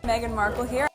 Meghan Markle here.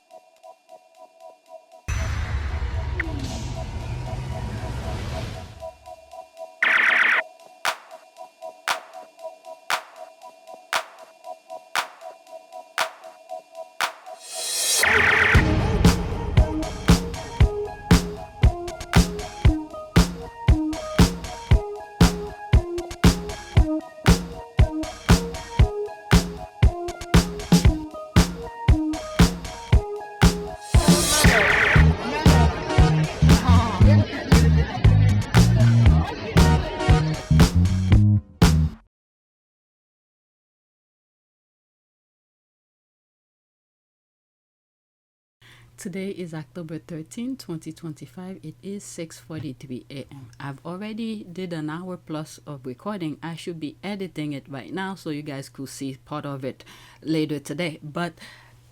Today is October 13, 2025. It is 6:43 a.m. I've already did an hour plus of recording. I should be editing it right now so you guys could see part of it later today. But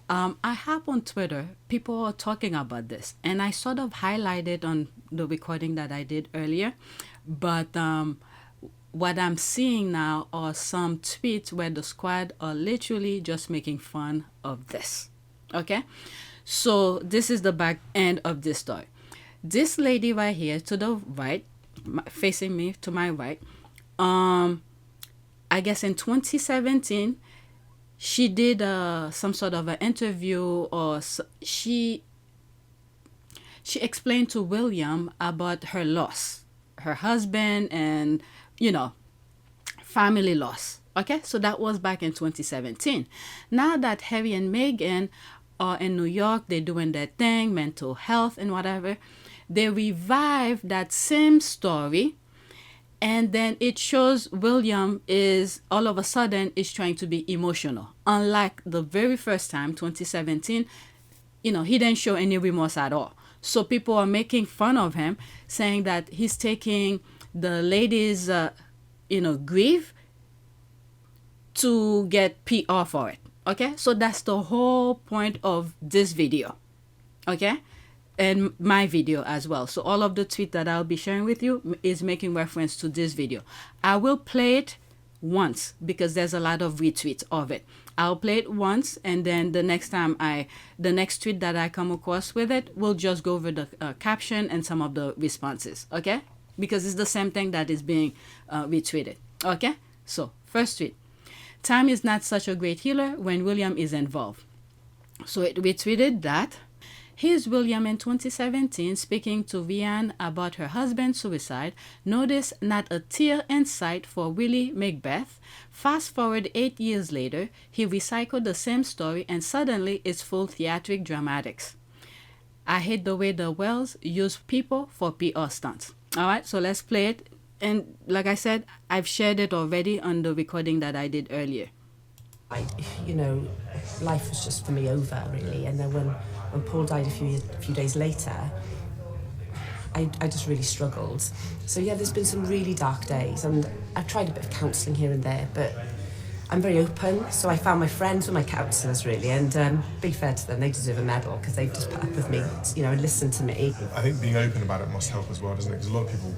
I have on Twitter, people are talking about this, and I sort of highlighted on the recording that I did earlier. But what I'm seeing now are some tweets where the squad are literally just making fun of this. Okay? So this is the back end of this story. This lady right here to the right, facing me to my right, I guess in 2017, she did some sort of an interview, or she explained to William about her loss, her husband, and family loss. Okay, so that was back in 2017. Now that Harry and Meghan are in New York, they're doing their thing, mental health and whatever, they revive that same story, and then it shows William is all of a sudden is trying to be emotional. Unlike the very first time, 2017, he didn't show any remorse at all. So people are making fun of him, saying that he's taking the lady's grief to get PR for it. Okay, so that's the whole point of this video. Okay, and my video as well. So all of the tweet that I'll be sharing with you is making reference to this video. I will play it once because there's a lot of retweets of it. I'll play it once, and then the next time the next tweet that I come across with it, we'll just go over the caption and some of the responses. Okay, because it's the same thing that is being retweeted. Okay, so first tweet. Time is not such a great healer when William is involved. So it retweeted that. Here's William in 2017 speaking to Vian about her husband's suicide. Notice not a tear in sight for Willie Macbeth. Fast forward 8 years later, he recycled the same story and suddenly it's full theatric dramatics. I hate the way the Wells use people for PR stunts. Alright, so let's play it. And like I said, I've shared it already on the recording that I did earlier. Life was just for me over, really. And then when Paul died a few days later, I just really struggled. So yeah, there's been some really dark days, and I've tried a bit of counselling here and there, but I'm very open, so I found my friends were my counsellors, really, and be fair to them, they deserve a medal because they've just put up with me, and listened to me. I think being open about it must help as well, doesn't it? Because a lot of people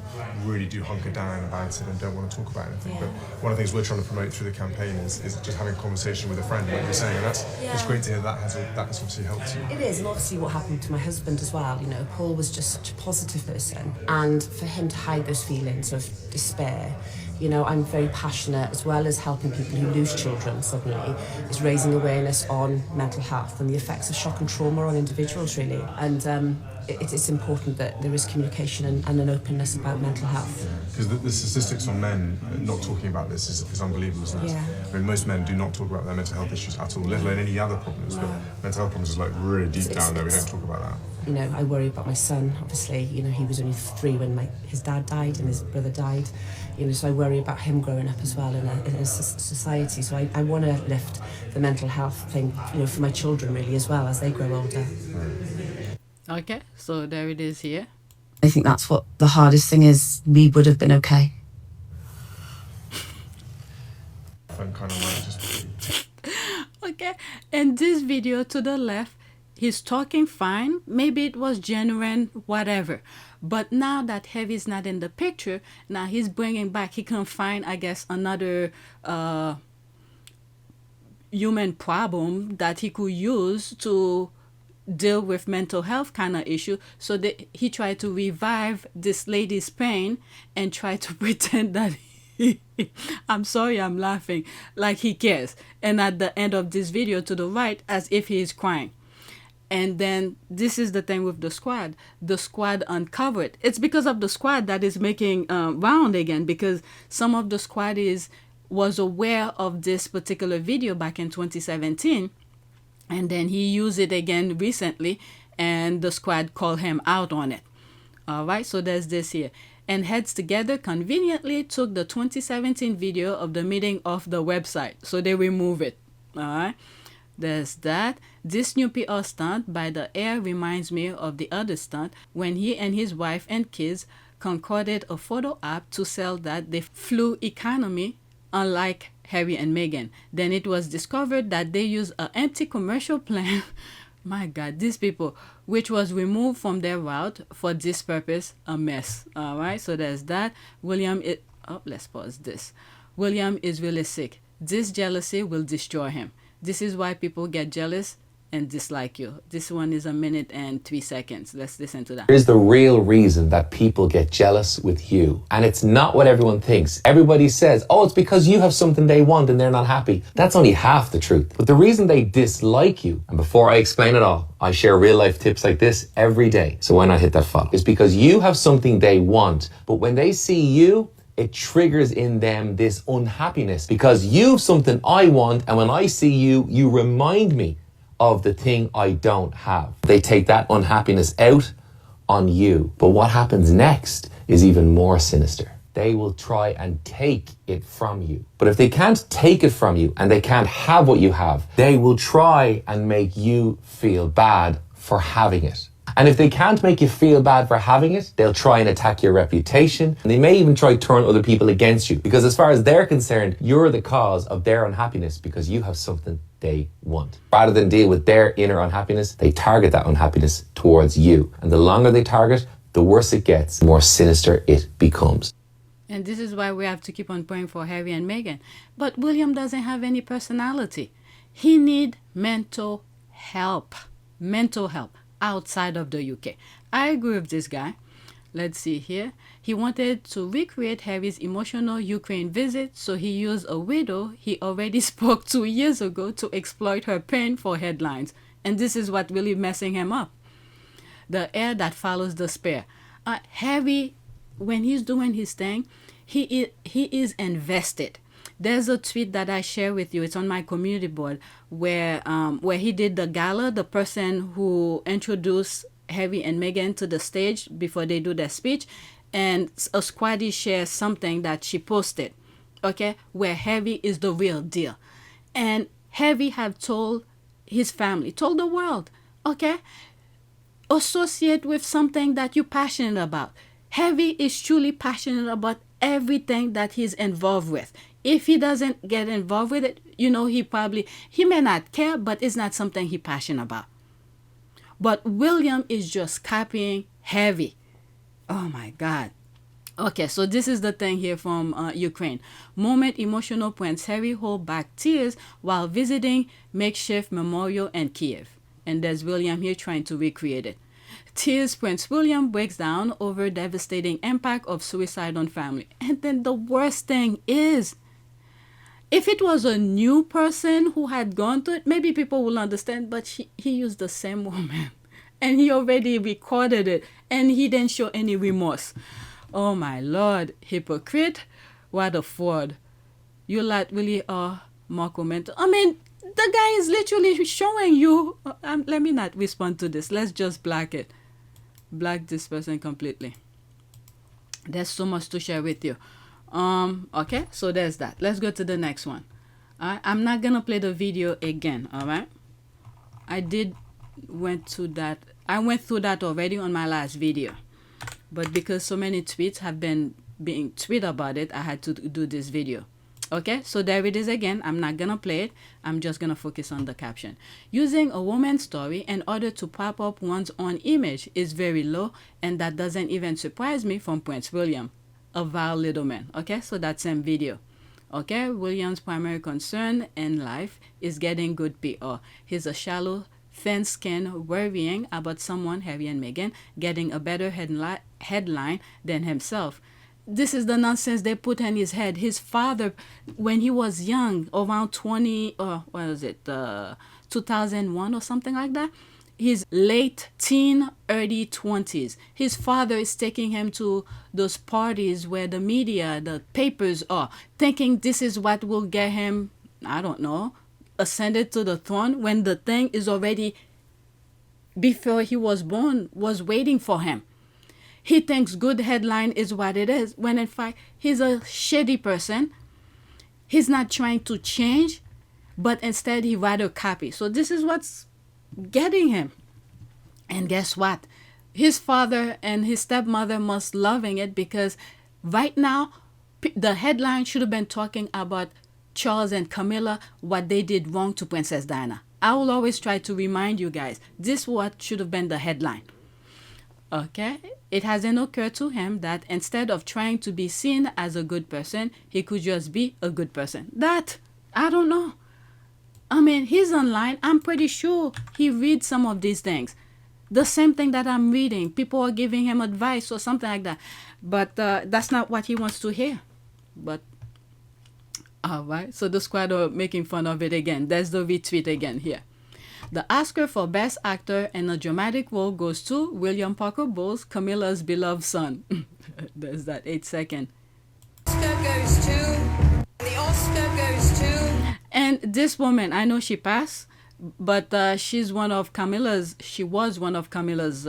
really do hunker down about it and don't want to talk about anything. Yeah. But one of the things we're trying to promote through the campaign is just having a conversation with a friend, like you're saying, and it's great to hear that has obviously helped you. It is, and obviously what happened to my husband as well. Paul was just such a positive person, and for him to hide those feelings of despair. I'm very passionate, as well as helping people who lose children suddenly, is raising awareness on mental health and the effects of shock and trauma on individuals, really. And it's important that there is communication and an openness about mental health. Because the statistics on men not talking about this is unbelievable, isn't it? Yeah. I mean, most men do not talk about their mental health issues at all, let alone any other problems. But mental health problems is like really deep down there. We don't talk about that. I worry about my son, obviously. He was only 3 when his dad died and his brother died. So I worry about him growing up as well in a society. So I want to lift the mental health thing, for my children really as well as they grow older. Okay, so there it is here. I think that's what the hardest thing is. We would have been okay. I'm kind of like just... Okay, and this video to the left, he's talking fine. Maybe it was genuine, whatever. But now that Heavy's not in the picture, now he's bringing back, he can find, I guess, another human problem that he could use to deal with mental health kind of issue. So that he tried to revive this lady's pain and try to pretend that I'm sorry, I'm laughing, like he cares. And at the end of this video to the right, as if he is crying. And then this is the thing with the squad. The squad uncovered. It's because of the squad that is making round again, because some of the squad was aware of this particular video back in 2017. And then he used it again recently, and the squad called him out on it. All right, so there's this here. And Heads Together conveniently took the 2017 video of the meeting off the website. So they remove it. All right, there's that. This new PR stunt by the Heir reminds me of the other stunt when he and his wife and kids concocted a photo app to sell that they flew economy, unlike Harry and Meghan. Then it was discovered that they used an empty commercial plane. My God, these people, which was removed from their route for this purpose. A mess. All right, so there's that. Let's pause this. William is really sick. This jealousy will destroy him. This is why people get jealous and dislike you. This one is 1 minute and 3 seconds. Let's listen to that. Here's the real reason that people get jealous with you. And it's not what everyone thinks. Everybody says, oh, it's because you have something they want and they're not happy. That's only half the truth. But the reason they dislike you, and before I explain it all, I share real life tips like this every day. So why not hit that follow? It's because you have something they want. But when they see you, it triggers in them this unhappiness because you've something I want. And when I see you, you remind me of the thing I don't have. They take that unhappiness out on you. But what happens next is even more sinister. They will try and take it from you. But if they can't take it from you and they can't have what you have, they will try and make you feel bad for having it. And if they can't make you feel bad for having it, they'll try and attack your reputation. And they may even try to turn other people against you. Because as far as they're concerned, you're the cause of their unhappiness because you have something they want. Rather than deal with their inner unhappiness, they target that unhappiness towards you. And the longer they target, the worse it gets, the more sinister it becomes. And this is why we have to keep on praying for Harry and Meghan. But William doesn't have any personality. He needs mental help. Mental help outside of the UK. I agree with this guy. Let's see here. He wanted to recreate Harry's emotional Ukraine visit, so he used a widow he already spoke 2 years ago to exploit her pain for headlines. And this is what really messing him up. The heir that follows the spare. Harry, when he's doing his thing, he is invested. There's a tweet that I share with you. It's on my community board where he did the gala, the person who introduced Harry and Meghan to the stage before they do their speech, and a squaddy shares something that she posted, okay, where Harry is the real deal. And Harry have told his family, told the world, okay, associate with something that you're passionate about. Harry is truly passionate about everything that he's involved with. If he doesn't get involved with it, you know, he may not care, but it's not something he's passionate about. But William is just copying Harry. Oh my God. Okay, so this is the thing here from Ukraine. Moment emotional Prince Harry hold back tears while visiting makeshift memorial in Kiev. And there's William here trying to recreate it. Tears Prince William breaks down over devastating impact of suicide on family. And then the worst thing is, if it was a new person who had gone through it, maybe people will understand, but he used the same woman. And he already recorded it. And he didn't show any remorse. Oh my Lord, hypocrite. What a fraud. You like really are Marco Mental. I mean, the guy is literally showing you. Let me not respond to this. Let's just black it. Black this person completely. There's so much to share with you. Okay, so there's that. Let's go to the next one. I'm not gonna play the video again. All right, I went through that already on my last video, but because so many tweets have been being tweeted about it, I had to do this video. Okay, so there it is again. I'm not gonna play it. I'm just gonna focus on the caption. Using a woman's story in order to pop up one's own image is very low, and that doesn't even surprise me from Prince William, a vile little man. Okay, so that same video. Okay, William's primary concern in life is getting good PR. He's a shallow, thin-skinned, worrying about someone, Harry and Meghan, getting a better headline than himself. This is the nonsense they put in his head. His father, when he was young, around 2001 or something like that, his late teen, early 20s. His father is taking him to those parties where the media, the papers are, thinking this is what will get him, I don't know, ascended to the throne, when the thing is already, before he was born, was waiting for him. He thinks good headline is what it is, when in fact, he's a shitty person. He's not trying to change, but instead he rather copy. So this is what's getting him. And guess what? His father and his stepmother must loving it, because right now the headline should have been talking about Charles and Camilla, what they did wrong to Princess Diana. I will always try to remind you guys, this what should have been the headline. Okay, it hasn't occurred to him that instead of trying to be seen as a good person, he could just be a good person. That, I don't know. I mean, he's online. I'm pretty sure he reads some of these things. The same thing that I'm reading. People are giving him advice or something like that. But that's not what he wants to hear. But, all right. So the squad are making fun of it again. There's the retweet again here. The Oscar for Best Actor in a Dramatic Role goes to William Parker Bowles, Camilla's beloved son. There's that 8-second. Oscar goes to... The Oscar goes to... And this woman, I know she passed, but she's one of Camilla's, she was one of Camilla's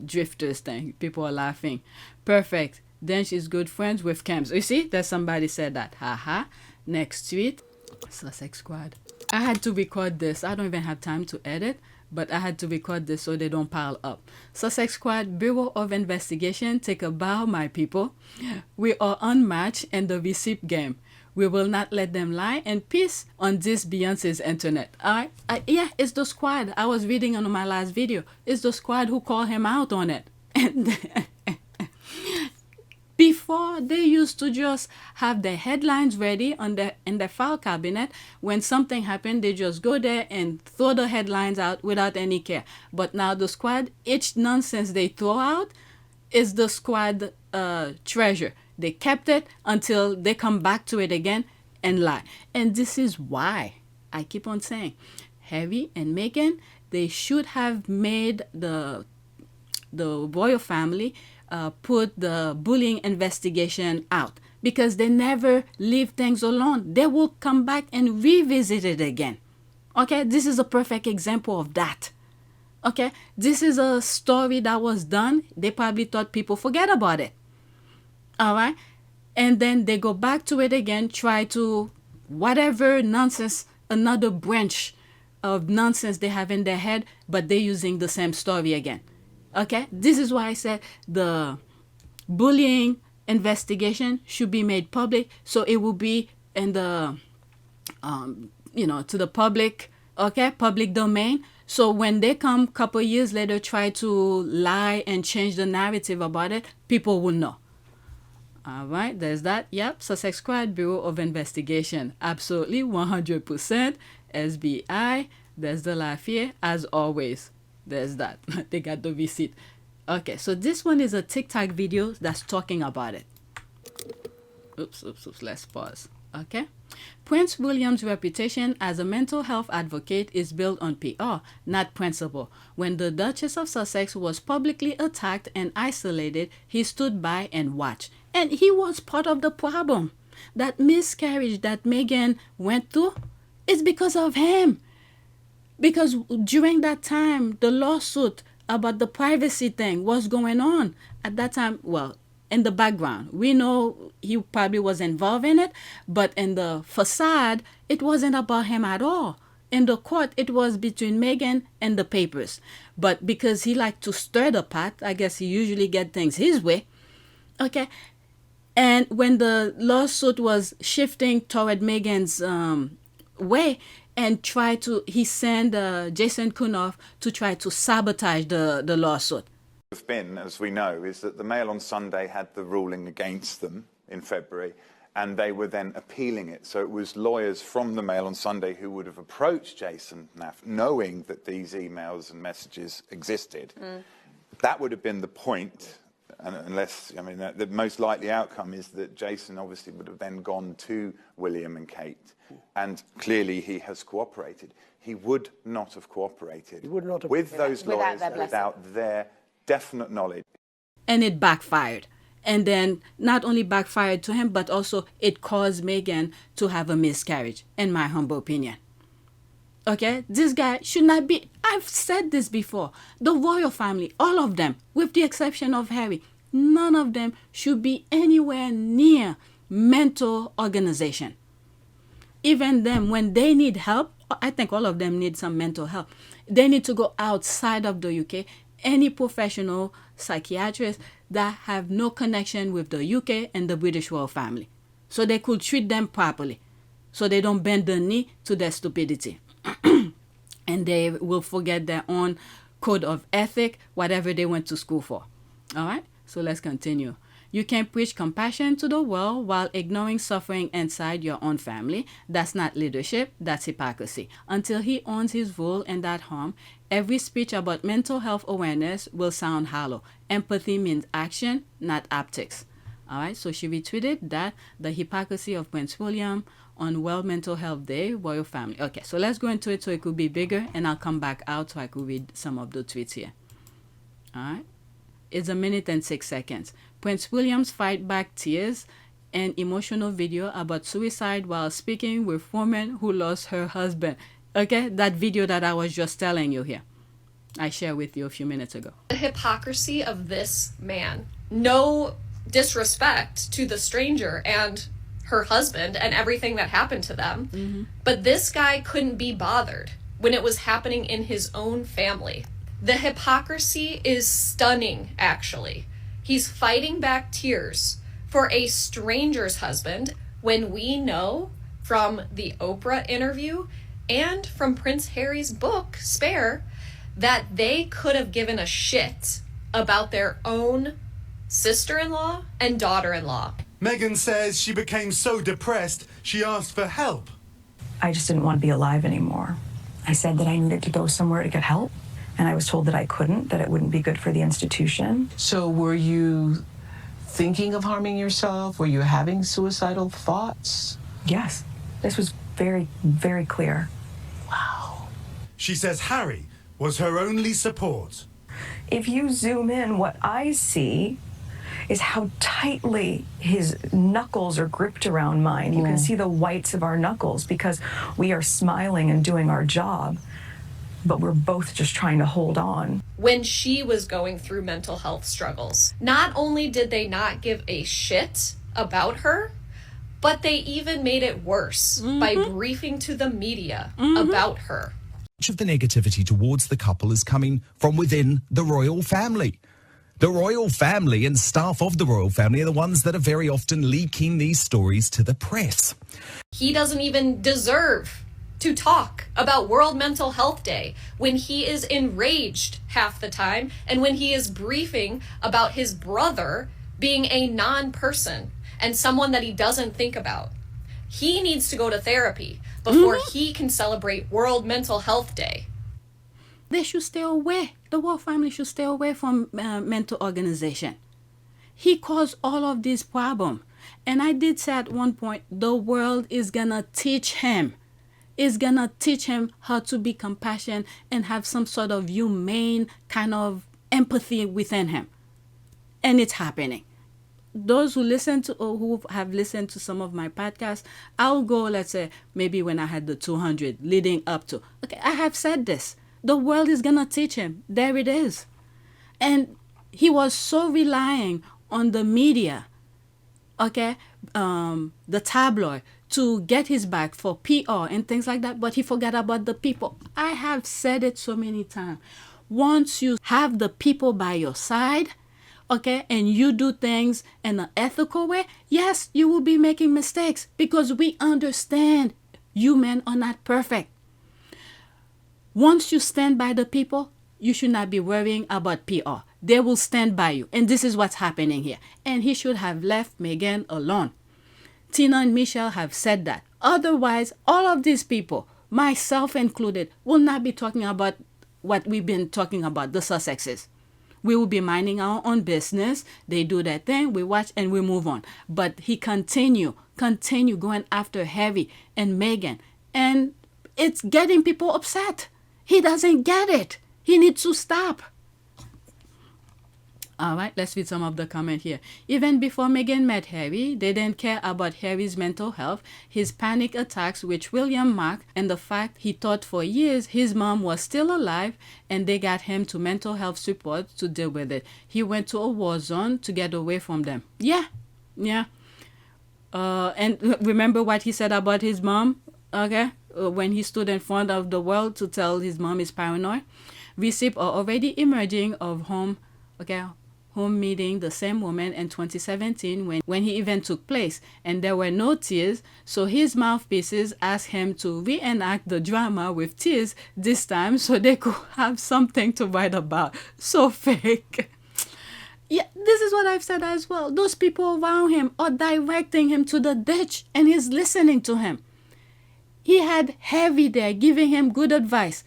drifters thing. People are laughing. Perfect. Then she's good friends with Kems. You see, there's somebody said that. Haha. Next tweet. Sussex Squad. I had to record this. I don't even have time to edit, but I had to record this so they don't pile up. Sussex Squad, Bureau of Investigation, take a bow, my people. We are unmatched in the receipt game. We will not let them lie, and peace on this Beyonce's internet. All right? Yeah, it's the squad. I was reading on my last video. It's the squad who called him out on it. And before, they used to just have their headlines ready on in their file cabinet. When something happened, they just go there and throw the headlines out without any care. But now the squad, each nonsense they throw out is the squad treasure. They kept it until they come back to it again and lie. And this is why I keep on saying, Harry and Meghan, they should have made the royal family put the bullying investigation out, because they never leave things alone. They will come back and revisit it again. Okay, this is a perfect example of that. Okay, this is a story that was done. They probably thought people forget about it. All right, and then they go back to it again, try to whatever nonsense, another branch of nonsense they have in their head, but they're using the same story again. Okay, this is why I said the bullying investigation should be made public, so it will be in the, to the public, okay, public domain. So when they come a couple years later, try to lie and change the narrative about it, people will know. All right, there's that. Yep, Sussex Squad, Bureau of Investigation. Absolutely, 100%. SBI. There's the laugh here, as always. There's that. They got the receipt. Okay, so this one is a TikTok video that's talking about it. Oops. Let's pause. Okay. Prince William's reputation as a mental health advocate is built on PR, not principle. When the Duchess of Sussex was publicly attacked and isolated, he stood by and watched. And he was part of the problem. That miscarriage that Meghan went through is because of him. Because during that time, the lawsuit about the privacy thing was going on. At that time, well, in the background, we know he probably was involved in it, but in the facade, it wasn't about him at all. In the court, it was between Meghan and the papers. But because he liked to stir the pot, I guess he usually get things his way. Okay. And when the lawsuit was shifting toward Meghan's way, and he sent Jason Kunoff to try to sabotage the lawsuit. Have been, as we know, is that the Mail on Sunday had the ruling against them in February, and they were then appealing it. So it was lawyers from the Mail on Sunday who would have approached Jason Naff, knowing that these emails and messages existed. That would have been the point, unless, I mean, the most likely outcome is that Jason obviously would have then gone to William and Kate, and clearly he has cooperated. He would not have cooperated with those lawyers without their definite knowledge. And it backfired. And then not only backfired to him, but also it caused Meghan to have a miscarriage, in my humble opinion. Okay? This guy should not be, I've said this before, the royal family, all of them, with the exception of Harry, none of them should be anywhere near mental organization. Even them, when they need help, I think all of them need some mental help. They need to go outside of the UK. Any professional psychiatrist that have no connection with the UK and the British royal family, so they could treat them properly, so they don't bend the knee to their stupidity. And they will forget their own code of ethic, whatever they went to school for. All right, so let's continue. You can preach compassion to the world while ignoring suffering inside your own family. That's not leadership, that's hypocrisy. Until he owns his role in that harm, every speech about mental health awareness will sound hollow. Empathy means action, not optics. All right, so she retweeted that, the hypocrisy of Prince William on World Mental Health Day, royal family. Okay, so let's go into it so it could be bigger, and I'll come back out so I could read some of the tweets here. All right, it's 1 minute and 6 seconds. Prince William's fight back tears and emotional video about suicide while speaking with woman who lost her husband. Okay, that video that I was just telling you here, I shared with you a few minutes ago. The hypocrisy of this man. No disrespect to the stranger and her husband and everything that happened to them, but this guy couldn't be bothered when it was happening in his own family. The hypocrisy is stunning, actually. He's fighting back tears for a stranger's husband when we know from the Oprah interview and from Prince Harry's book, Spare, that they could have given a shit about their own sister-in-law and daughter-in-law. Meghan says she became so depressed, she asked for help. I just didn't want to be alive anymore. I said that I needed to go somewhere to get help, and I was told that I couldn't, that it wouldn't be good for the institution. So were you thinking of harming yourself? Were you having suicidal thoughts? Yes, this was very, very clear. Wow. She says Harry was her only support. If you zoom in, what I see is how tightly his knuckles are gripped around mine. You can see the whites of our knuckles because we are smiling and doing our job, but we're both just trying to hold on. When she was going through mental health struggles, not only did they not give a shit about her, but they even made it worse by briefing to the media about her. Much of the negativity towards the couple is coming from within the royal family. The royal family and staff of the royal family are the ones that are very often leaking these stories to the press. He doesn't even deserve to talk about World Mental Health Day when he is enraged half the time and when he is briefing about his brother being a non-person and someone that he doesn't think about. He needs to go to therapy before he can celebrate World Mental Health Day. They should stay away. The royal family should stay away from mental organization. He caused all of this problem. And I did say at one point, the world is going to teach him. It's going to teach him how to be compassionate and have some sort of humane kind of empathy within him. And it's happening. Those who listen to or who have listened to some of my podcasts, I'll go, let's say, maybe when I had the 200 leading up to. Okay, I have said this. The world is going to teach him. There it is. And he was so relying on the media, okay, the tabloid, to get his back for PR and things like that, but he forgot about the people. I have said it so many times. Once you have the people by your side, okay, and you do things in an ethical way, yes, you will be making mistakes because we understand humans are not perfect. Once you stand by the people, you should not be worrying about PR. They will stand by you. And this is what's happening here. And he should have left Meghan alone. Tina and Michelle have said that. Otherwise, all of these people, myself included, will not be talking about what we've been talking about, the Sussexes. We will be minding our own business. They do their thing, we watch, and we move on. But he continue going after Harry and Meghan. And it's getting people upset. He doesn't get it. He needs to stop. All right, let's read some of the comment here. Even before Meghan met Harry, they didn't care about Harry's mental health, his panic attacks, which William mocked, and the fact he thought for years his mom was still alive, and they got him to mental health support to deal with it. He went to a war zone to get away from them. Yeah. And remember what he said about his mom, okay? When he stood in front of the world to tell his mom is paranoid. Receipts are already emerging of home meeting the same woman in 2017 when he even took place, and there were no tears, so his mouthpieces asked him to reenact the drama with tears this time so they could have something to write about. So fake. Yeah, this is what I've said as well. Those people around him are directing him to the ditch, and he's listening to him. He had Harry there giving him good advice,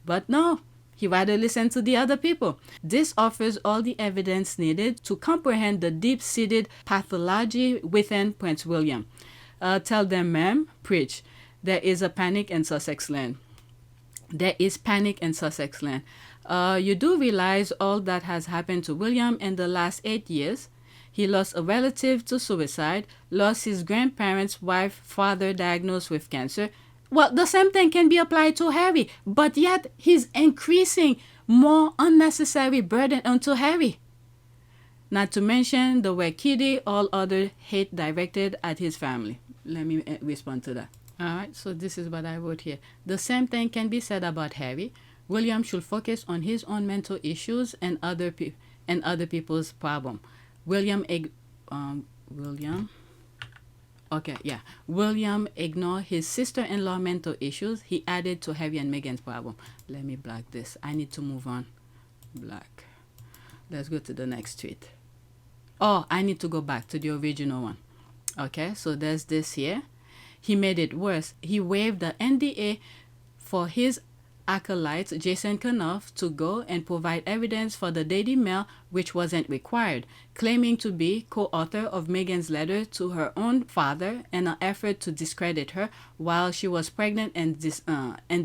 but no. He rather listened to the other people. This offers all the evidence needed to comprehend the deep-seated pathology within Prince William. Tell them, ma'am, preach. There is a panic in Sussex land. There is panic in Sussex land. You do realize all that has happened to William in the last 8 years. He lost a relative to suicide, lost his grandparents' wife, father diagnosed with cancer. Well, the same thing can be applied to Harry, but yet he's increasing more unnecessary burden onto Harry. Not to mention the way Kitty, all other hate directed at his family. Let me respond to that. All right, so this is what I wrote here. The same thing can be said about Harry. William should focus on his own mental issues and other people's problem. William ignored his sister-in-law mental issues. He added to Harry and Meghan's problem. Let me block this. I need to move on. Block. Let's go to the next tweet. Oh, I need to go back to the original one. Okay, so there's this here. He made it worse. He waived the NDA for his acolytes, Jason Kanoff, to go and provide evidence for the Daily Mail, which wasn't required, claiming to be co-author of Meghan's letter to her own father in an effort to discredit her while she was pregnant and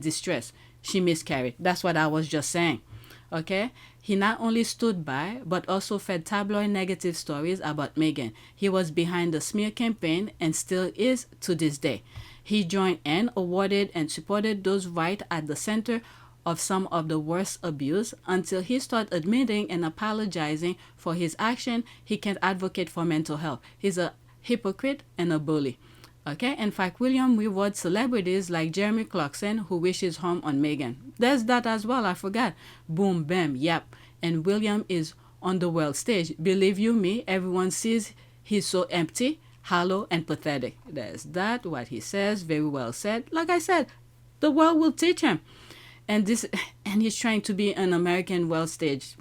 distressed. She miscarried. That's what I was just saying. Okay? He not only stood by, but also fed tabloid negative stories about Meghan. He was behind the smear campaign and still is to this day. He joined in, awarded, and supported those right at the center of some of the worst abuse until he started admitting and apologizing for his action. He can't advocate for mental health. He's a hypocrite and a bully. Okay, in fact, William rewards celebrities like Jeremy Clarkson, who wishes harm on Meghan. There's that as well, I forgot. Boom, bam, yep. And William is on the world stage. Believe you me, everyone sees he's so empty, hollow, and pathetic. There's that, what he says, very well said. Like I said, the world will teach him. And he's trying to be an American world stage.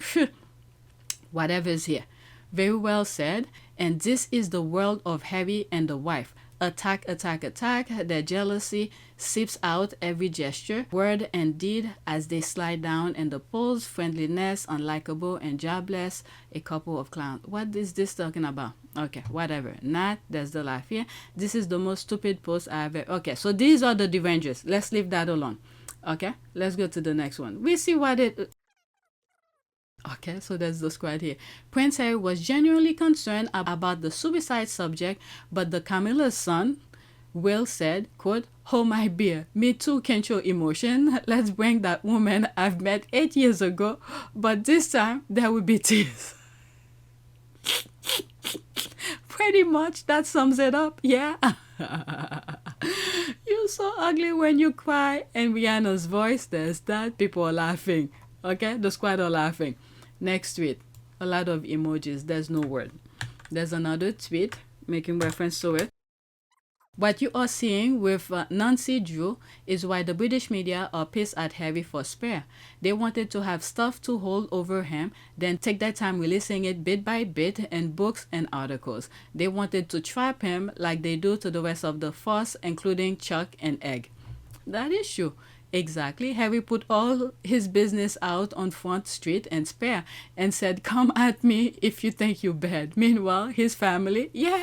Whatever is here. Very well said. And this is the world of Harry and the wife. Attack, attack, attack. Their jealousy seeps out every gesture, word, and deed as they slide down in the polls. Friendliness, unlikable, and jobless. A couple of clowns. What is this talking about? Okay, whatever. Not, there's the laugh here. This is the most stupid post I ever. Okay, so these are the derangers. Let's leave that alone. Okay, let's go to the next one. We see what it... Okay, so there's the squad here. Prince Harry was genuinely concerned about the suicide subject, but the Camilla's son, Will, said, quote, "Hold my beer. Me too can show emotion. Let's bring that woman I've met 8 years ago, but this time there will be tears." Pretty much that sums it up, yeah. You're so ugly when you cry. And Rihanna's voice, there's that. People are laughing. Okay, the squad are laughing. Next tweet, a lot of emojis. There's no word. There's another tweet making reference to it. What you are seeing with NonceyDrew is why the British media are pissed at Harry for Spare. They wanted to have stuff to hold over him, then take their time releasing it bit by bit in books and articles. They wanted to trap him like they do to the rest of the force, including Chuck and Egg. That is true. Exactly. Harry put all his business out on Front Street and Spare and said, "Come at me if you think you're bad." Meanwhile, his family, yeah.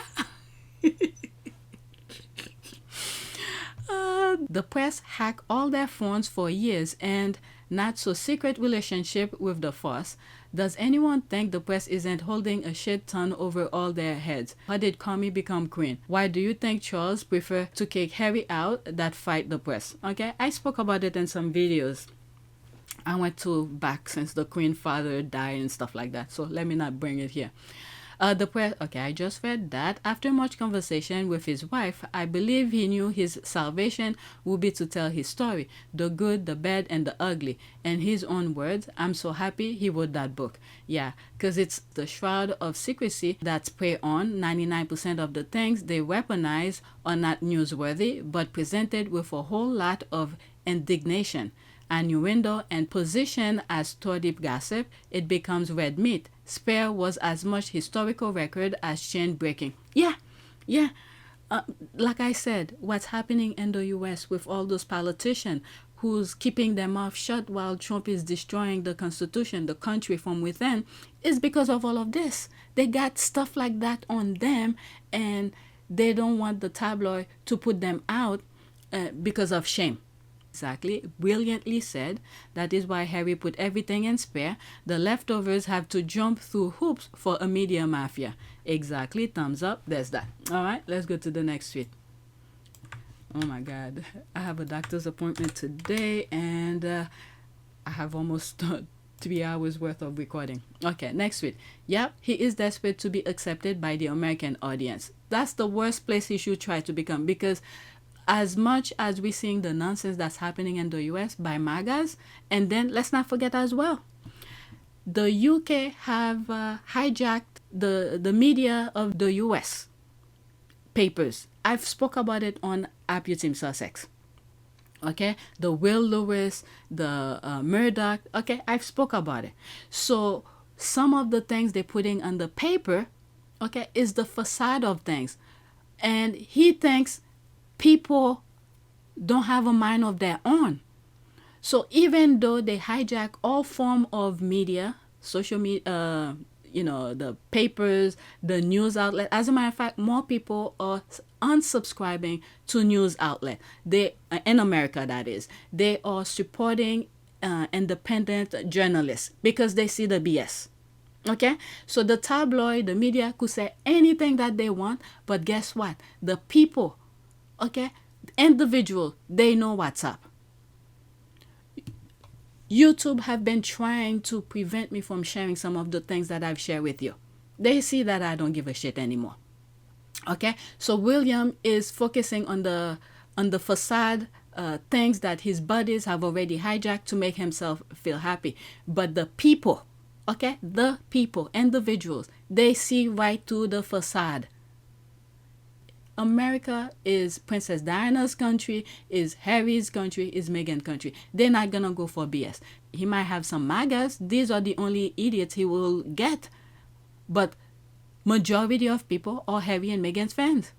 The press hack all their phones for years and not so secret relationship with the force. Does anyone think the press isn't holding a shit ton over all their heads? How did Comey become queen? Why do you think Charles prefer to kick Harry out than fight the press? Okay, I spoke about it in some videos. I went to back since the queen father died and stuff like that, so let me not bring it here. The press, okay, I just read that. After much conversation with his wife, I believe he knew his salvation would be to tell his story, the good, the bad, and the ugly. In his own words, I'm so happy he wrote that book. Yeah, because it's the shroud of secrecy that's prey on 99% of the things they weaponize are not newsworthy, but presented with a whole lot of indignation. Innuendo and position as too-deep gossip, it becomes red meat. Spare was as much historical record as chain breaking. Yeah. Like I said, what's happening in the US with all those politicians who's keeping their mouth shut while Trump is destroying the Constitution, the country from within, is because of all of this. They got stuff like that on them, and they don't want the tabloid to put them out because of shame. Exactly, brilliantly said. That is why Harry put everything in Spare. The leftovers have to jump through hoops for a media mafia. Exactly, thumbs up. There's that. All right, let's go to the next tweet. Oh my God, I have a doctor's appointment today, and I have almost 3 hours worth of recording. Okay, next tweet. Yep, he is desperate to be accepted by the American audience. That's the worst place he should try to become, because as much as we're seeing the nonsense that's happening in the US by MAGAs, and then let's not forget as well, the UK have hijacked the media of the US papers. I've spoke about it on APTS Sussex. Okay, the Will Lewis, the Murdoch. Okay, I've spoke about it. So some of the things they're putting on the paper, okay, is the facade of things, and he thinks people don't have a mind of their own. So even though they hijack all form of media, social media, the papers, the news outlet, as a matter of fact, more people are unsubscribing to news outlet. They, in America that is, they are supporting independent journalists because they see the BS. Okay, so the tabloid, the media could say anything that they want, but guess what? The people, okay, individual, they know what's up. YouTube have been trying to prevent me from sharing some of the things that I've shared with you. They see that I don't give a shit anymore. Okay, so William is focusing on the facade things that his buddies have already hijacked to make himself feel happy. But the people, okay, the people, individuals, they see right through the facade. America is Princess Diana's country, is Harry's country, is Meghan's country. They're not gonna go for BS. He might have some MAGAs. These are the only idiots he will get. But majority of people are Harry and Meghan's fans.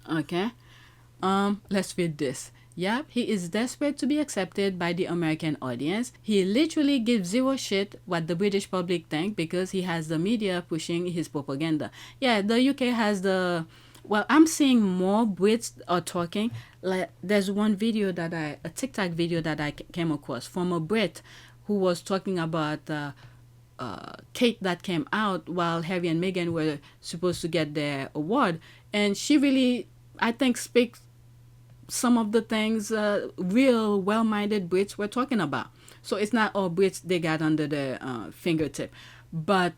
Okay. Let's read this. Yep, he is desperate to be accepted by the American audience. He literally gives zero shit what the British public think because he has the media pushing his propaganda. Yeah, the UK has the... Well, I'm seeing more Brits are talking. Like, there's one video that a TikTok video that I came across from a Brit who was talking about Kate that came out while Harry and Meghan were supposed to get their award. And she really, I think, speaks some of the things real well-minded Brits were talking about. So it's not all Brits they got under their fingertip. But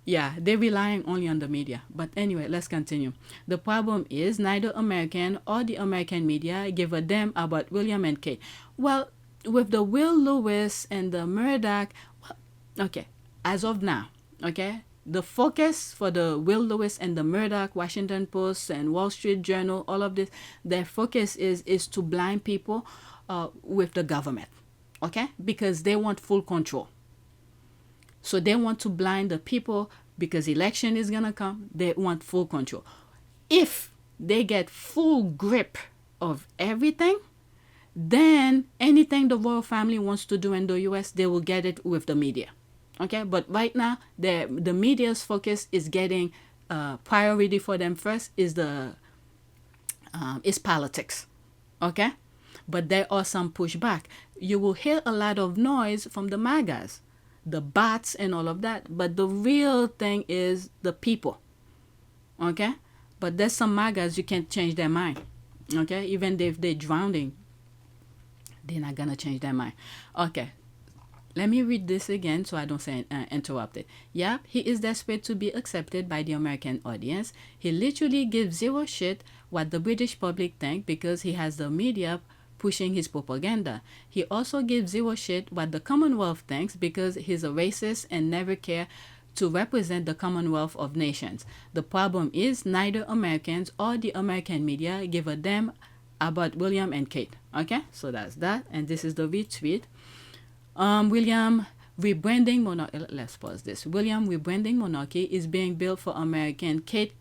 yeah, they're relying only on the media. But anyway, let's continue. The problem is neither American or the American media give a damn about William and Kate. Well, with the Will Lewis and the Murdoch, well, okay, as of now, okay, the focus for the Will Lewis and the Murdoch, Washington Post and Wall Street Journal, all of this, their focus is to blind people with the government, okay? Because they want full control. So they want to blind the people because election is gonna come. They want full control. If they get full grip of everything, then anything the royal family wants to do in the US, they will get it with the media. Okay, but right now the media's focus is getting priority for them first is politics. Okay, but there are some pushback. You will hear a lot of noise from the MAGAs, the bots and all of that, but the real thing is the people. Okay, but there's some MAGAs you can't change their mind. Okay, even if they're drowning, they're not gonna change their mind. Okay. Let me read this again so I don't say interrupted. Yeah, he is desperate to be accepted by the American audience. He literally gives zero shit what the British public think because he has the media pushing his propaganda. He also gives zero shit what the Commonwealth thinks because he's a racist and never care to represent the Commonwealth of Nations. The problem is neither Americans or the American media give a damn about William and Kate. Okay, so that's that. And this is the retweet. William rebranding monarchy. Let's pause this. William rebranding monarchy is being built for American Kate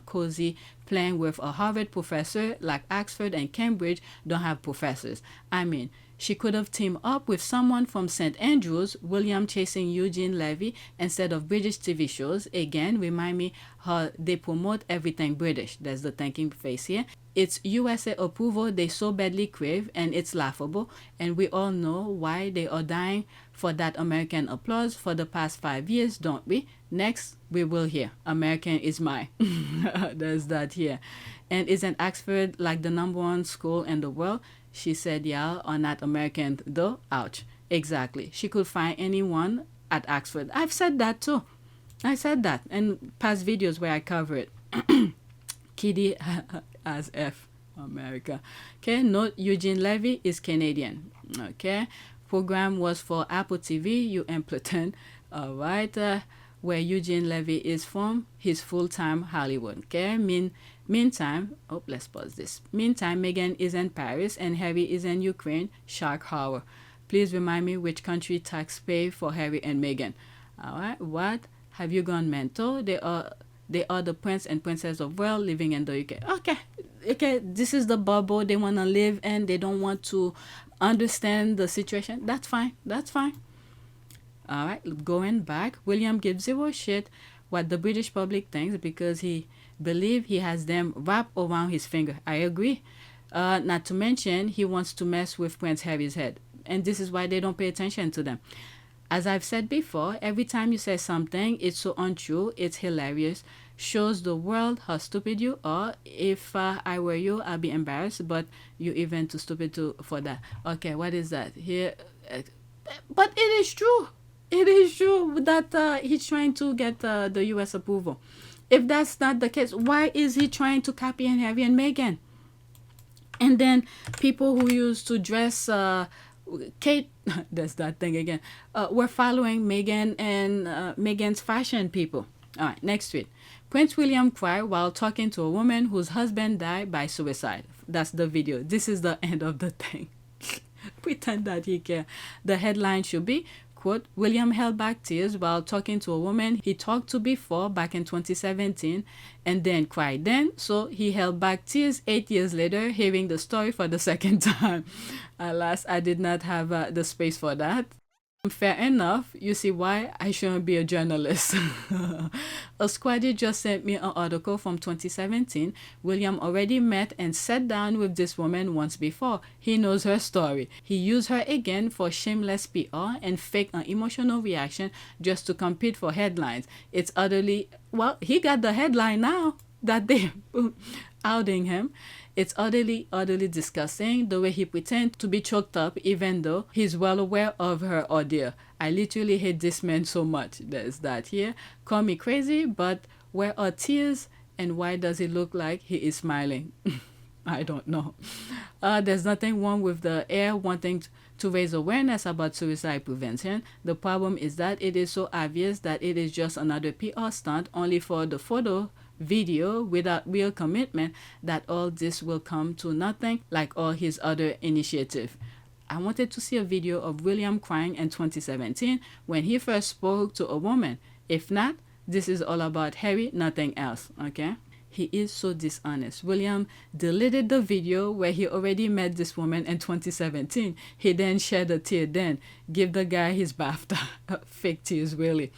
Cozy playing with a Harvard professor like Oxford and Cambridge don't have professors. I mean, she could have teamed up with someone from St. Andrews, William chasing Eugene Levy instead of British TV shows. Again, remind me how they promote everything British. That's the thinking face here. It's USA approval they so badly crave, and it's laughable. And we all know why they are dying for that American applause for the past 5 years, don't we? Next, we will hear American is mine. There's that here. And isn't Oxford like the #1 school in the world? She said, yeah, are not American though. Ouch. Exactly. She could find anyone at Oxford. I've said that too. I said that in past videos where I cover it. Kitty as F. America. Okay, note Eugene Levy is Canadian. Okay, program was for Apple TV, you implemented. All right, where Eugene Levy is from, he's full-time Hollywood. Okay, meantime, let's pause this. Meantime, Meghan is in Paris and Harry is in Ukraine. Shark hour. Please remind me which country tax pay for Harry and Meghan. All right, what? Have you gone mental? They are the prince and princess of Wales living in the UK. Okay, this is the bubble they want to live in. They don't want to understand the situation. That's fine. All right, going back, William gives zero shit what the British public thinks because he believes he has them wrapped around his finger. I agree. Not to mention, he wants to mess with Prince Harry's head. And this is why they don't pay attention to them. As I've said before, every time you say something, it's so untrue, it's hilarious, shows the world how stupid you are. If I were you, I'd be embarrassed, but you're even too stupid for that. Okay, what is that? Here, but it is true. It is true that he's trying to get the U.S. approval. If that's not the case, why is he trying to copy Harry and Meghan? And then people who used to dress... Kate, that's that thing again. We're following Meghan and Meghan's fashion people. All right, next tweet. Prince William cried while talking to a woman whose husband died by suicide. That's the video. This is the end of the thing. Pretend that he cares. The headline should be, quote, William held back tears while talking to a woman he talked to before back in 2017 and then cried then. So he held back tears 8 years later, hearing the story for the second time. Alas, I did not have the space for that. Fair enough. You see why I shouldn't be a journalist. A squaddy just sent me an article from 2017. William already met and sat down with this woman once before. He knows her story. He used her again for shameless PR and fake an emotional reaction just to compete for headlines. It's utterly... Well, he got the headline now that they outing him. It's utterly disgusting the way he pretends to be choked up even though he's well aware of her ordeal. I literally hate this man so much. There's that here. Call me crazy, but where are tears and why does it look like he is smiling? I don't know. There's nothing wrong with the heir wanting to raise awareness about suicide prevention. The problem is that it is so obvious that it is just another PR stunt only for the photo, video, without real commitment, that all this will come to nothing like all his other initiatives. I wanted to see a video of William crying in 2017 when he first spoke to a woman. If not, this is all about Harry, nothing else, okay? He is so dishonest. William deleted the video where he already met this woman in 2017. He then shed a tear then. Give the guy his BAFTA. Fake tears, really.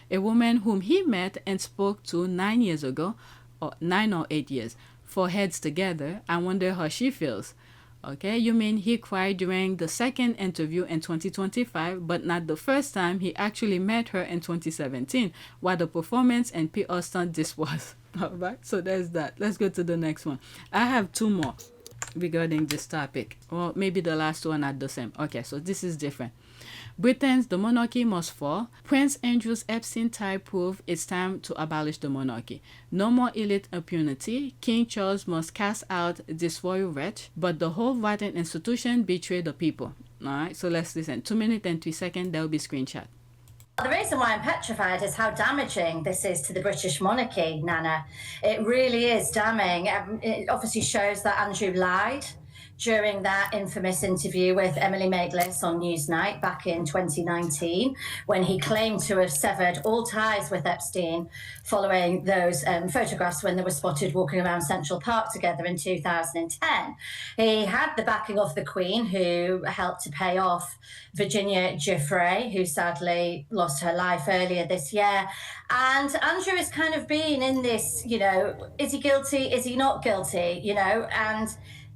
A woman whom he met and spoke to 9 years ago, or 9 or 8 years, for heads together. I wonder how she feels. Okay, you mean he cried during the second interview in 2025, but not the first time he actually met her in 2017. What a performance and PR stunt this was. All right, so there's that. Let's go to the next one. I have two more regarding this topic. Or maybe the last two are not the same. Okay, so this is different. Britons, the monarchy must fall. Prince Andrew's Epstein tie prove it's time to abolish the monarchy. No more elite impunity. King Charles must cast out this royal wretch, but the whole rotten institution betrayed the people. All right, so let's listen. 2 minutes and 3 seconds, there will be screenshot. The reason why I'm petrified is how damaging this is to the British monarchy, Nana. It really is damning. It obviously shows that Andrew lied during that infamous interview with Emily Maitlis on Newsnight back in 2019, when he claimed to have severed all ties with Epstein following those photographs when they were spotted walking around Central Park together in 2010. He had the backing of the Queen, who helped to pay off Virginia Giuffre, who sadly lost her life earlier this year. And Andrew has kind of been in this, you know, is he guilty? Is he not guilty? You know, and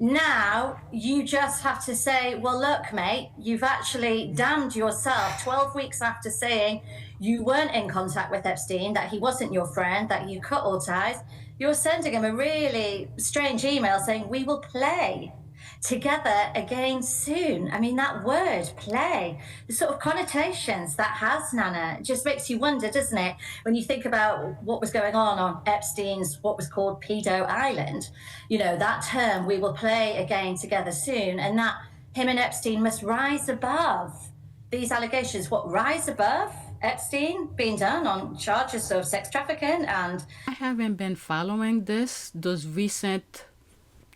now you just have to say, well, look, mate, you've actually damned yourself 12 weeks after saying you weren't in contact with Epstein, that he wasn't your friend, that you cut all ties. You're sending him a really strange email saying, we will play together again soon. I mean, that word, play, the sort of connotations that has, Nana, just makes you wonder, doesn't it? When you think about what was going on Epstein's, what was called Pedo Island, you know, that term, we will play again together soon, and that him and Epstein must rise above these allegations. What, rise above Epstein being done on charges of sex trafficking? And I haven't been following those recent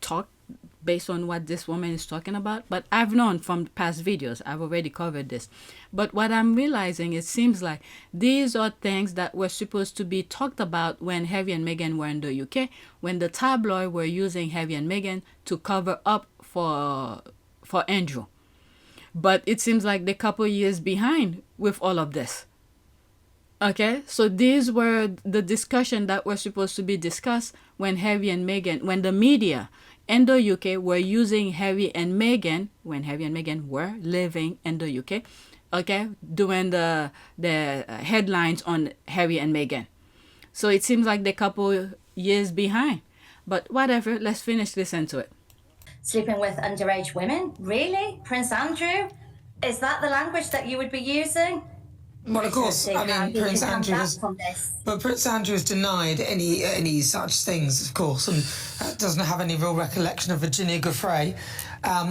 talk based on what this woman is talking about, but I've known from past videos, I've already covered this. But what I'm realizing, it seems like these are things that were supposed to be talked about when Harry and Meghan were in the UK, when the tabloid were using Harry and Meghan to cover up for Andrew. But it seems like they're a couple years behind with all of this. Okay, so these were the discussion that were supposed to be discussed when Harry and Meghan, when the media in the UK were using Harry and Meghan, when Harry and Meghan were living in the UK, okay, doing the headlines on Harry and Meghan. So it seems like they're a couple years behind. But whatever, let's finish listening to it. Sleeping with underage women? Really? Prince Andrew? Is that the language that you would be using? Well, of course, I mean, Prince Andrew has denied any such things, of course, and doesn't have any real recollection of Virginia Giuffre.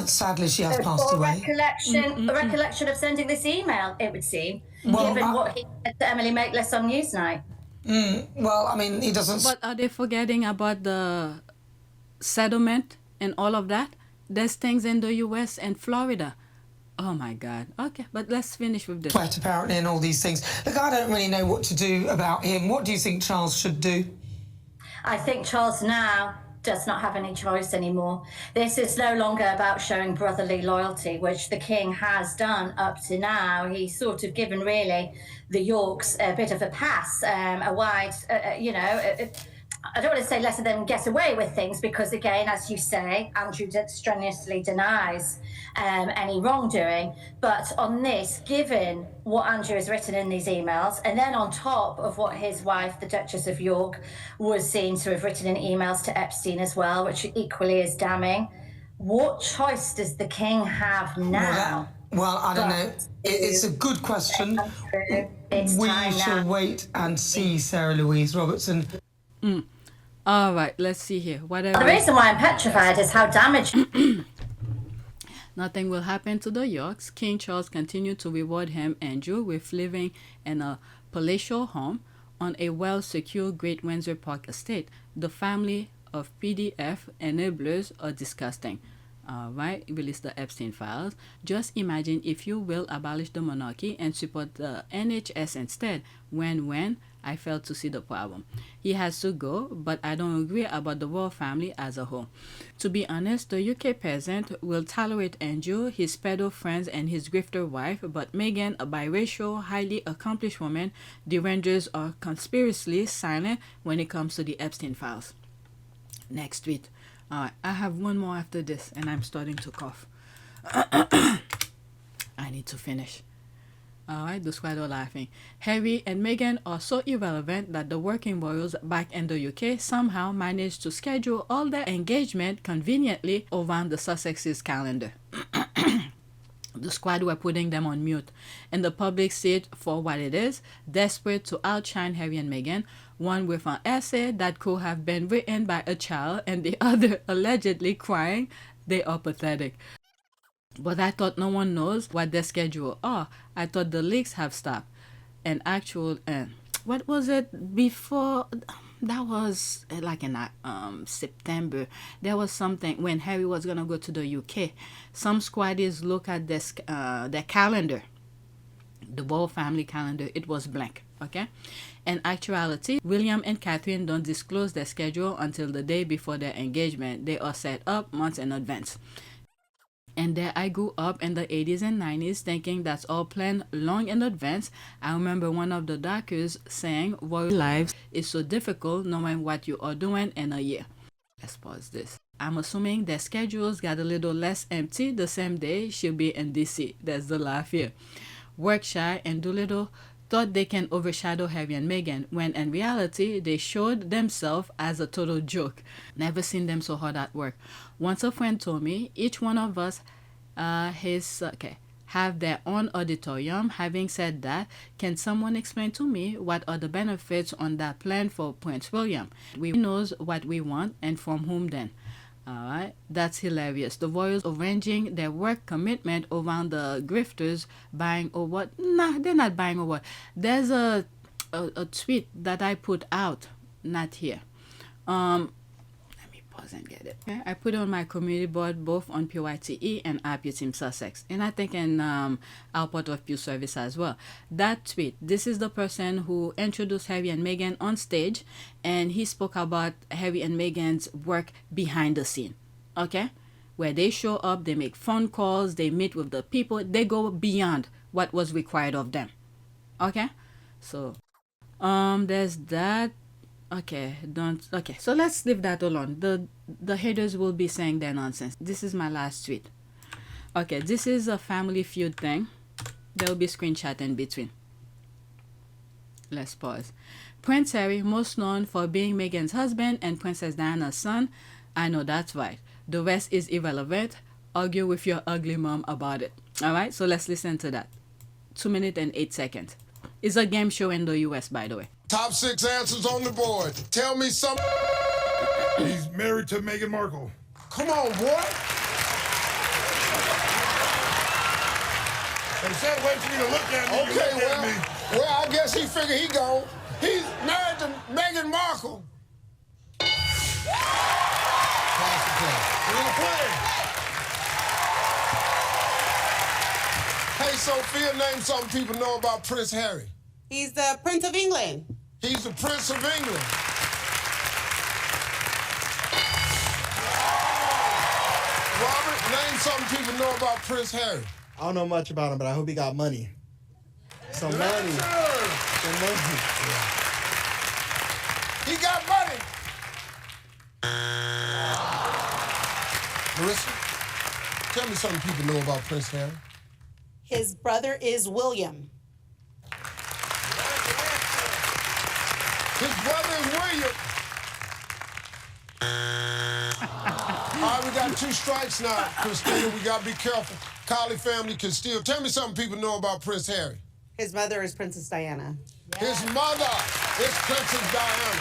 Sadly, she has passed away. A recollection of sending this email, it would seem, given what he said to Emily Maitlis on Newsnight. Well, I mean, he doesn't... But are they forgetting about the settlement and all of that? There's things in the US and Florida. Oh my God. Okay, but let's finish with this. Sweat, apparently, and all these things. Look, I don't really know what to do about him. What do you think Charles should do? I think Charles now does not have any choice anymore. This is no longer about showing brotherly loyalty, which the king has done up to now. He's sort of given, really, the Yorks a bit of a pass, a wide, I don't want to say let them get away with things because, again, as you say, Andrew strenuously denies any wrongdoing. But on this, given what Andrew has written in these emails, and then on top of what his wife, the Duchess of York, was seen to have written in emails to Epstein as well, which equally is damning, what choice does the king have now? Well, I don't know. It's a good question. We shall wait and see, Sarah Louise Robertson. All right, let's see here. Whatever. The reason why I'm petrified is how damaging. Nothing will happen to the Yorks. King Charles continued to reward him, Andrew, with living in a palatial home on a well-secured Great Windsor Park estate. The family of PDF enablers are disgusting. Right, release the Epstein files. Just imagine, if you will, abolish the monarchy and support the NHS instead. When I failed to see the problem. He has to go, but I don't agree about the royal family as a whole. To be honest, the UK peasant will tolerate Andrew, his pedo friends, and his grifter wife, but Meghan, a biracial, highly accomplished woman, the Rangers are conspicuously silent when it comes to the Epstein files. Next tweet. Alright, I have one more after this, and I'm starting to cough. I need to finish. Alright, the squad are laughing. Harry and Meghan are so irrelevant that the working royals back in the UK somehow managed to schedule all their engagement conveniently around the Sussex's calendar. The squad were putting them on mute, and the public see it for what it is, desperate to outshine Harry and Meghan, one with an essay that could have been written by a child and the other allegedly crying. They are pathetic. But I thought no one knows what their schedule are. I thought the leaks have stopped. And actual, what was it before? That was like in September. There was something when Harry was gonna go to the UK. Some squaddies look at this their calendar, the royal family calendar. It was blank. Okay. In actuality, William and Catherine don't disclose their schedule until the day before their engagement. They are set up months in advance. And there I grew up in the 80s and 90s thinking that's all planned long in advance. I remember one of the doctors saying royal lives is so difficult knowing what you are doing in a year. Let's pause this. I'm assuming their schedules got a little less empty the same day she'll be in DC. That's the laugh here. Workshy and Doolittle thought they can overshadow Harry and Meghan, when in reality they showed themselves as a total joke. Never seen them so hard at work. Once a friend told me each one of us have their own auditorium. Having said that, can someone explain to me what are the benefits on that plan for Prince William? We knows what we want and from whom then. Alright, that's hilarious. The royals arranging their work commitment around the grifters buying or what? Nah, they're not buying or what. There's a tweet that I put out, not here. Let me pause and get it. Okay? I put it on my community board, both on PYTE and APTS Sussex, and I think in our part of Pew Service as well. That tweet, this is the person who introduced Harry and Meghan on stage, and he spoke about Harry and Meghan's work behind the scene. Okay, where they show up, they make phone calls, they meet with the people, they go beyond what was required of them. Okay, so there's that. Okay, so let's leave that alone. The haters will be saying their nonsense. This is my last tweet. Okay, this is a family feud thing. There will be screenshot in between. Let's pause. Prince Harry, most known for being Meghan's husband and Princess Diana's son. I know that's right. The rest is irrelevant. Argue with your ugly mom about it. Alright, so let's listen to that. 2 minutes and 8 seconds. It's a game show in the US, by the way. Top 6 answers on the board. Tell me something. He's married to Meghan Markle. Come on, boy. They said wait for me to look at me. Okay, well, I guess he figured he gone. He's married to Meghan Markle. We're gonna play. Hey, Sophia, name something people know about Prince Harry. He's the Prince of England. He's the Prince of England. Robert, name something people know about Prince Harry. I don't know much about him, but I hope he got money. Some money. Some money. He got money. Marissa, tell me something people know about Prince Harry. His brother is William. His brother is William. All right, we got 2 strikes now, Christina. We got to be careful. Collie family can steal. Tell me something people know about Prince Harry. His mother is Princess Diana. His mother is Princess Diana.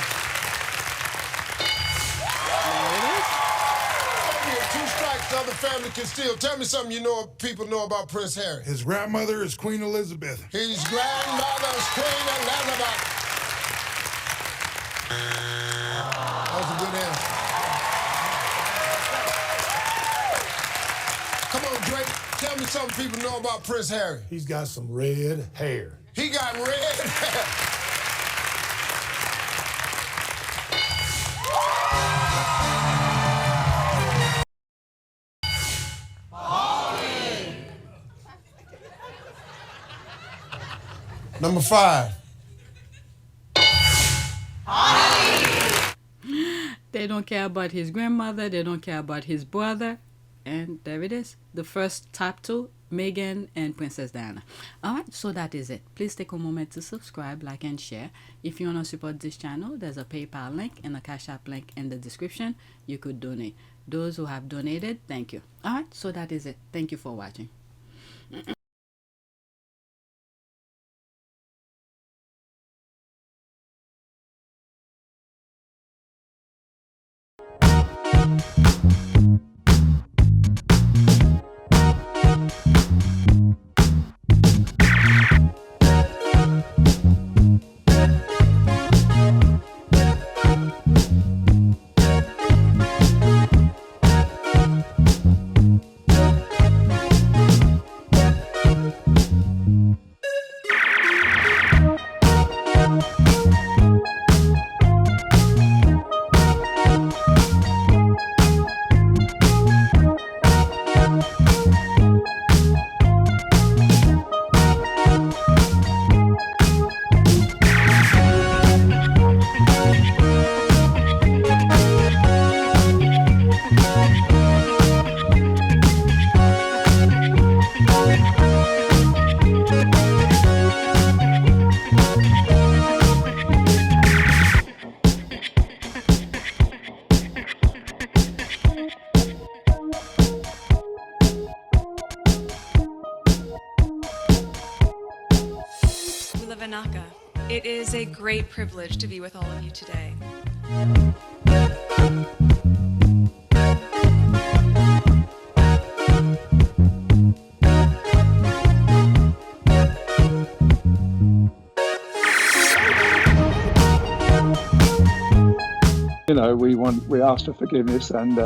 Southern family can steal. Tell me something people know about Prince Harry. His grandmother is Queen Elizabeth. His grandmother's Queen Elizabeth. That was a good answer. Come on, Drake. Tell me something people know about Prince Harry. He's got some red hair. He got red hair. Number 5. They don't care about his grandmother. They don't care about his brother. And there it is. The first top 2, Meghan and Princess Diana. Alright, so that is it. Please take a moment to subscribe, like, and share. If you want to support this channel, there's a PayPal link and a Cash App link in the description. You could donate. Those who have donated, thank you. Alright, so that is it. Thank you for watching. It is a great privilege to be with all of you today. You know, we ask for forgiveness and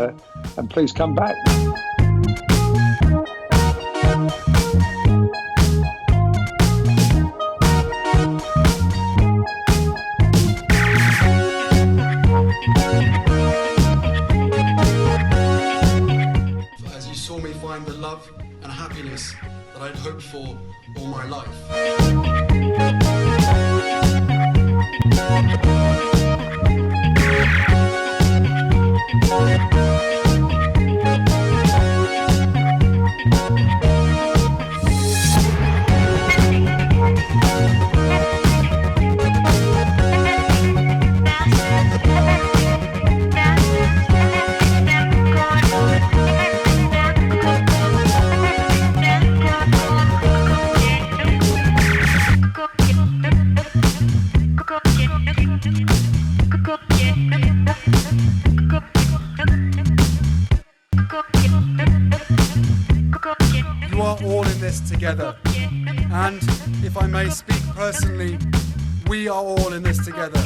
please come back. As you saw me find the love and happiness that I'd hoped for all my life. You are all in this together, and if I may speak personally, we are all in this together,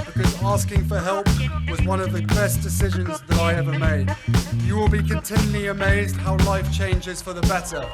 because asking for help was one of the best decisions that I ever made. You will be continually amazed how life changes for the better.